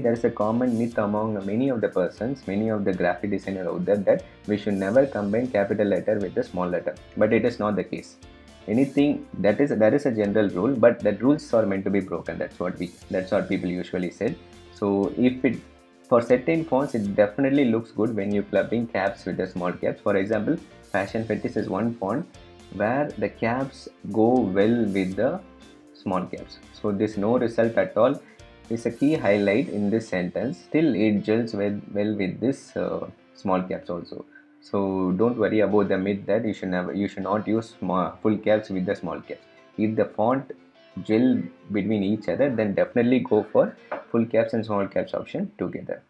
there is a common myth among many of the persons, many of the graphic designers out there, that we should never combine capital letter with the small letter. But it is not the case. Anything that is a general rule, but the rules are meant to be broken. That's what people usually said. So if it, for certain fonts, it definitely looks good when you clubbing caps with the small caps. For example, Fashion Fetish is one font where the caps go well with the small caps. So this no result at all is a key highlight in this sentence. Still, it gels well with this small caps also. So don't worry about the myth that you should not use full caps with the small caps. If the font gel between each other, then definitely go for full caps and small caps option together.